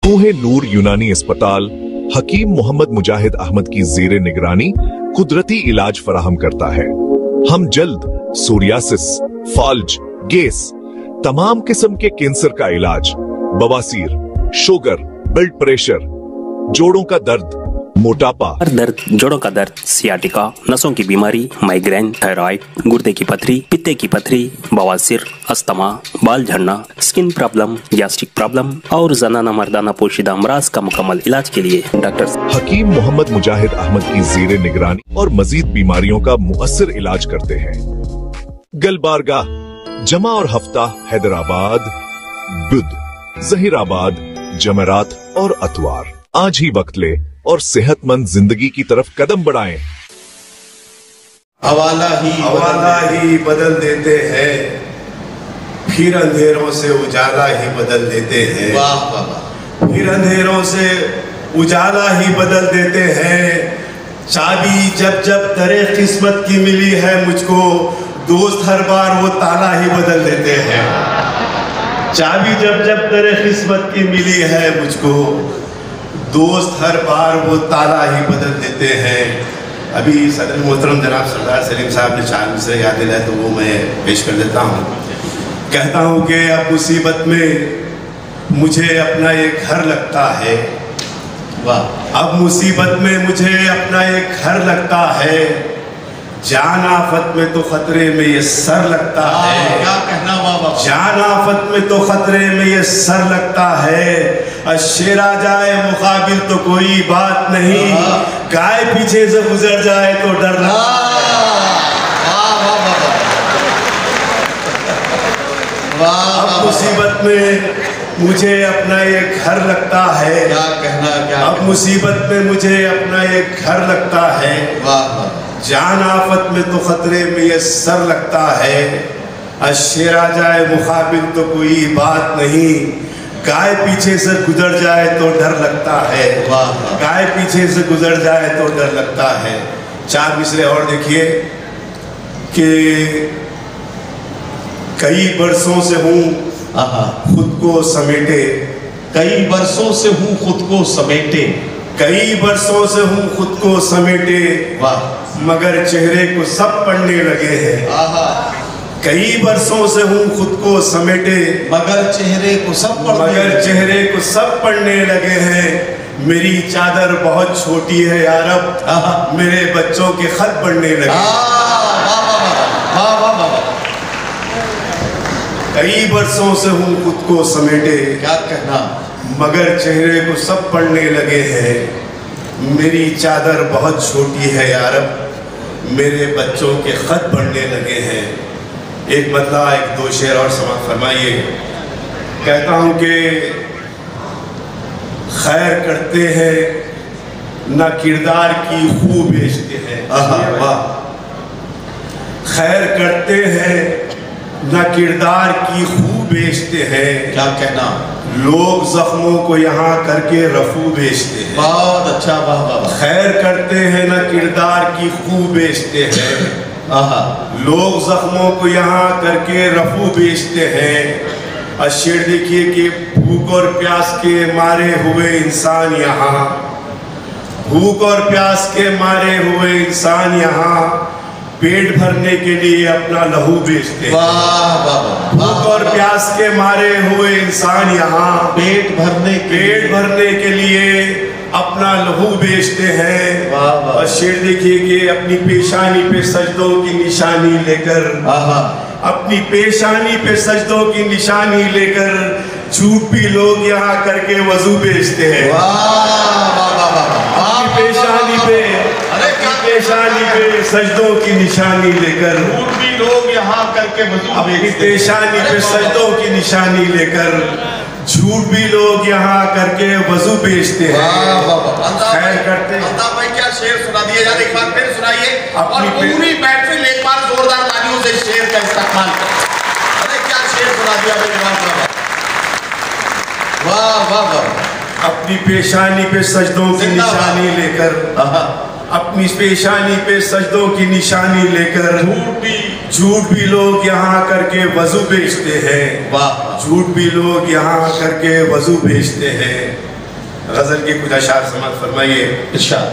कोहे नूर यूनानी अस्पताल हकीम मोहम्मद मुजाहिद अहमद की जेरे निगरानी कुदरती इलाज फराहम करता है। हम जल्द सोरियासिस, फाल्ज, गैस, तमाम किस्म के कैंसर का इलाज, बवासीर, शुगर, ब्लड प्रेशर, जोड़ों का दर्द, मोटापा, दर्द, जोड़ों का दर्द, सियाटिका, नसों की बीमारी, माइग्रेन, थायराइड, गुर्दे की पथरी, पित्ते की पथरी, बवासीर, अस्थमा, बाल झड़ना, स्किन प्रॉब्लम, गैस्ट्रिक प्रॉब्लम और जनाना मर्दाना पोशीदा अमराज का मुकम्मल इलाज के लिए डॉक्टर हकीम मोहम्मद मुजाहिद अहमद की जेरे निगरानी और मजीद बीमारियों का मुअस्सर इलाज करते हैं। गलबारगाह, जमा और हफ्ता, हैदराबाद, बुध, जहीराबाद, जमेरात और अतवार। आज ही वक्त ले और सेहतमंद जिंदगी की तरफ कदम बढ़ाएं। हवाला ही बदल देते हैं, फिर अंधेरों से उजाला ही बदल देते हैं। वाह वाह। फिर अंधेरों से उजाला ही बदल देते हैं। चाबी जब जब दरे किस्मत की मिली है मुझको, दोस्त हर बार वो ताला ही बदल देते हैं। चाबी जब जब दरे किस्मत की मिली है मुझको, दोस्त हर बार वो ताला ही बदल देते हैं। अभी सदर मोहतरम जनाब सरदार सलीम साहब ने 4 मिसरे याद दिलाए तो वो मैं पेश कर देता हूँ। कहता हूँ कि अब मुसीबत में मुझे अपना एक घर लगता है। वाह। अब मुसीबत में मुझे अपना एक घर लगता है, जान आफत में तो खतरे में ये सर लगता है। क्या कहना बाबा। जान आफत में तो खतरे में ये सर लगता है। शेर आ जाए मुकाबिल तो कोई बात नहीं, गाय पीछे से गुजर जाए तो डर लगता है। अब मुसीबत में मुझे अपना एक घर लगता है। क्या कहना। क्या अब मुसीबत में मुझे अपना एक घर लगता है। जान आफत में तो खतरे में ये सर लगता है। शेर आ जाए मुकाबिल तो कोई बात नहीं, गाय पीछे से गुजर जाए तो डर लगता है। गाय पीछे से गुजर जाए तो डर लगता है। 4 मिसरे और देखिए कि कई बरसों से हूँ खुद को समेटे। कई बरसों से हूँ खुद को समेटे। कई बरसों से हूँ खुद को समेटे। वाह। मगर चेहरे को सब पढ़ने लगे हैं। कई बरसों से हूँ खुद को समेटे, मगर चेहरे को सब पढ़ने लगे हैं। मेरी चादर बहुत छोटी है यारब, मेरे बच्चों के खत पढ़ने लगे। कई बरसों से हूँ खुद को समेटे। क्या कहना। मगर चेहरे को सब पढ़ने लगे हैं। मेरी चादर बहुत छोटी है यारब, मेरे बच्चों के खत पढ़ने लगे हैं। एक बदला, एक 2 शेर और समाप्त फरमाइए। कहता हूँ कि खैर करते हैं ना किरदार की खूब बेचते हैं। वाह। खैर करते हैं ना किरदार की खूब बेचते हैं। क्या कहना। लोग जख्मों को यहाँ करके रफू बेचते हैं। बहुत अच्छा। वाह वाह। खैर करते हैं ना किरदार की खूब बेचते हैं। लोग जख्मों को यहाँ करके रफू बेचते हैं। शेर देखिए कि भूख और प्यास के मारे हुए इंसान यहाँ, भूख और प्यास के मारे हुए इंसान यहाँ पेट भरने के लिए अपना लहू बेचते हैं। भूख और प्यास के मारे हुए इंसान यहाँ पेट भरने के लिए अपना लहू बेचते हैं। और शेर देखिए कि अपनी पेशानी पे सजदों की निशानी लेकर, अपनी पेशानी पे सजदों की निशानी लेकर झूठ भी लोग यहाँ करके वजू बेचते हैं। अपनी पेशानी पे सजदों की निशानी लेकर झूठ भी लोग यहाँ करके वजू, अपनी पेशानी पे सजदों की निशानी लेकर झूठ भी लोग यहाँ करके वजू बेचते हैं। खैर करते हैं। भाई क्या शेर सुना दिया जाए, एक बार फिर सुनाइए और पूरी बैटरी एक बार जोरदार तालियों से शेर का इस्तेमाल। अरे क्या शेर सुना दिया भाई। वाह वाह वाह। अपनी पेशानी पे सजदों की निशानी लेकर, अपनी पेशानी पे सजदों की निशानी लेकर झूठ भी लोग यहाँ करके वजू बेचते हैं। वाह। झूठ भी लोग यहाँ करके वजू बेचते हैं। गजल के कुछ अशार समाअत फरमाइए। इरशाद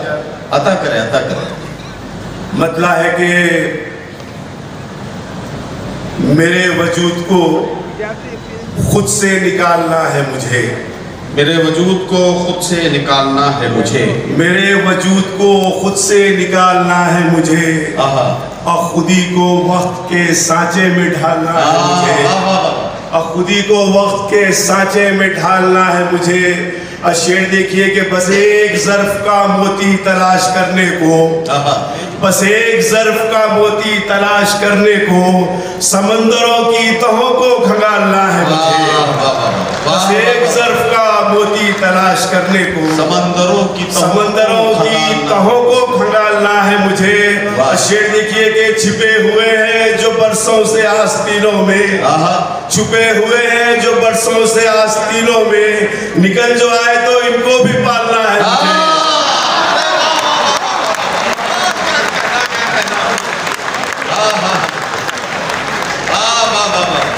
अता करें, अता करें। मतलब है कि मेरे वजूद को खुद से निकालना है मुझे, मेरे वजूद को खुद से निकालना है मुझे, मेरे वजूद को खुद से निकालना है मुझे, और खुदी को वक्त के सांचे में ढालना है मुझे, और खुदी को वक्त के सांचे में ढालना है मुझे। और शेर देखिए कि बस एक ज़र्फ का मोती तलाश करने को, बस एक ज़र्फ का मोती तलाश करने को समंदरों की तहों को खंगालना है मुझे, बस एक ज़र्फ का मोती तलाश करने को समंदरों की तहों को खंगालना है मुझे। शेर देखिए कि छिपे हुए हैं जो बरसों से आस्तीनों में, छुपे हुए हैं जो बरसों से आस्तीनों में, निकल जो आए तो इनको भी पालना है मुझे।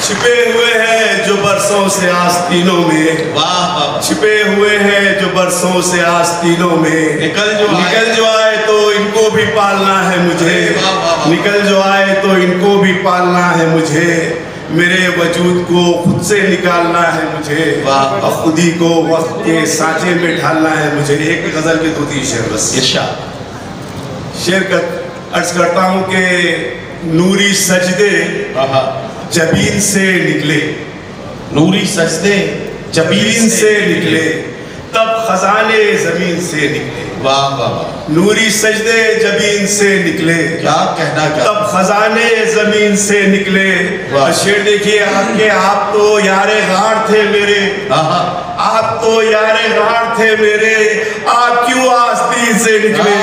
छिपे हुए हैं जो बरसों से आस्तीनों में, छिपे हुए हैं जो बरसों से आस्तीनों में, निकल जो आए तो इनको भी पालना है मुझे, निकल जो आए तो इनको भी पालना है मुझे। मेरे वजूद को खुद से निकालना है मुझे, और खुदी को वक्त के सांचे में ढालना है मुझे। एक गजल के 2-3 शेर बस। शेर का अर्ज करता हूँ कि नूरी सजदे जबीन से निकले, नूरी सजदे जबीन से निकले, तब खजाने जमीन से निकले। वाह वाह, नूरी सजदे जबीन से निकले, क्या कहना, क्या तब खजाने जमीन से निकले। शेर देखिए आपके, आप तो यारे गार थे मेरे, आप तो यारे गार थे मेरे, आप क्यों आस्तीन से निकले।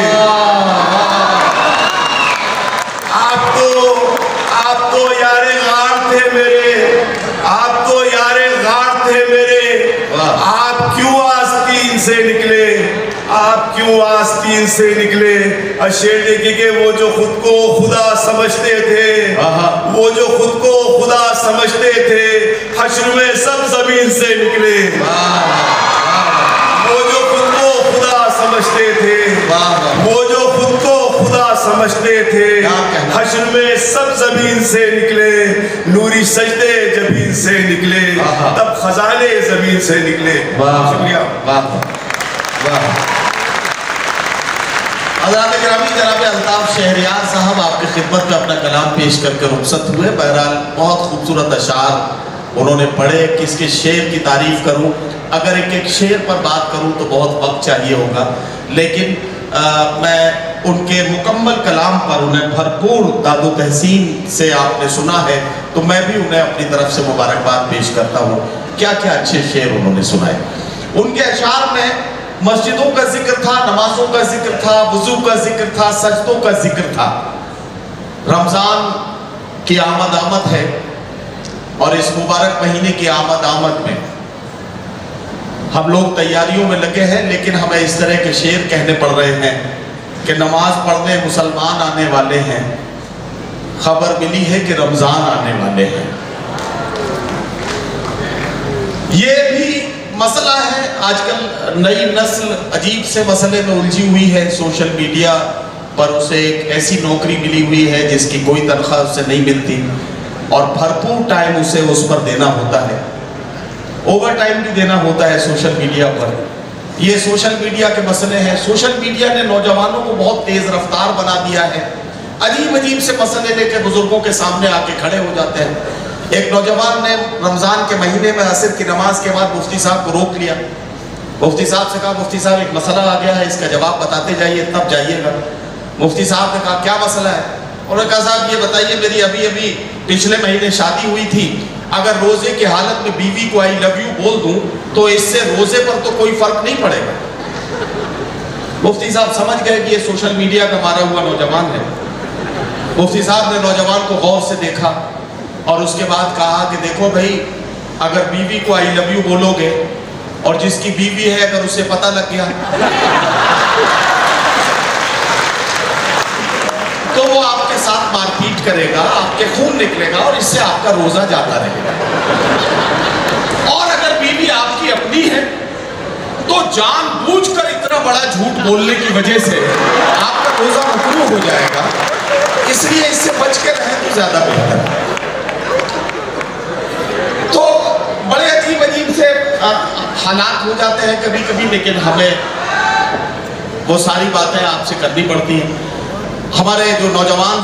आप तो यारे गार थे मेरे, आप तो यारे गार थे मेरे, आप क्यों आस्तीन से निकले, आप क्यों आस्तीन से निकले। शेर देखिए कि वो जो खुद को खुदा समझते थे, वो जो खुद को खुदा समझते थे, हश्र में सब जमीन से निकले। वो जो खुद को खुदा समझते थे, वो जो खुद को खुदा समझते थे, हश्र में सब जमीन से निकले। नूरी सजदे जमीन से निकले, तब खजाने जमीन से निकले। शुक्रिया। गिरामी जनाब अल्ताफ शहरियार साहब आपकी खिदमत में अपना कलाम पेश करके रुखसत हुए। बहरहाल बहुत खूबसूरत अशार उन्होंने पढ़े, किसके शेर की तारीफ करूं, अगर एक एक शेर पर बात करूं तो बहुत वक्त चाहिए होगा, लेकिन मैं उनके मुकम्मल कलाम पर, उन्हें भरपूर दादो तहसीन से आपने सुना है तो मैं भी उन्हें अपनी तरफ से मुबारकबाद पेश करता हूँ। क्या क्या अच्छे शेर उन्होंने सुनाए। उनके अशार में मस्जिदों का जिक्र था, नमाजों का जिक्र था, वुजू का जिक्र था, सजदों का जिक्र था। रमज़ान की आमद है और इस मुबारक महीने की आमद में हम लोग तैयारियों में लगे हैं, लेकिन हमें इस तरह के शेर कहने पड़ रहे हैं कि नमाज पढ़ने मुसलमान आने वाले हैं, खबर मिली है कि रमज़ान आने वाले हैं। ये भी मसला है, आजकल नई नस्ल अजीब से मसले में उलझी हुई है। सोशल मीडिया पर उसे एक ऐसी नौकरी मिली हुई है जिसकी कोई तनख्वाह उससे नहीं मिलती और भरपूर टाइम उसे उस पर देना होता है, ओवर टाइम भी देना होता है सोशल मीडिया पर। ये सोशल मीडिया के मसले हैं। सोशल मीडिया ने नौजवानों को बहुत तेज़ रफ्तार बना दिया है, अजीब अजीब से मसले लेकर बुजुर्गों के सामने आके खड़े हो जाते हैं। एक नौजवान ने रमज़ान के महीने में असर की नमाज के बाद मुफ्ती साहब को रोक लिया। मुफ्ती साहब से कहा, मुफ्ती साहब एक मसला आ गया है, इसका जवाब बताते जाइए तब जाइएगा। मुफ्ती साहब ने कहा, क्या मसला है। उन्होंने कहा, साहब ये बताइए, मेरी अभी पिछले महीने शादी हुई थी, अगर रोजे की हालत में बीवी को आई लव यू बोल दूं तो इससे रोजे पर तो कोई फर्क नहीं पड़ेगा। मुफ्ती साहब समझ गए कि ये सोशल मीडिया का मारा हुआ नौजवान है। मुफ्ती साहब ने नौजवान को गौर से देखा और उसके बाद कहा कि देखो भाई, अगर बीवी को आई लव यू बोलोगे और जिसकी बीवी है अगर उसे पता लग गया तो वो आपके साथ मारपीट करेगा, आपके खून निकलेगा और इससे आपका रोजा जाता रहेगा। और अगर बीवी आपकी अपनी है तो जानबूझकर इतना बड़ा झूठ बोलने की वजह से आपका रोजा मकरूह हो जाएगा, इसलिए इससे बच के रहें तो ज्यादा बेहतर है। तो बड़े अजीब अजीब से हालात हो जाते हैं कभी कभी, लेकिन हमें वो सारी बातें आपसे करनी पड़ती हैं। हमारे जो नौजवान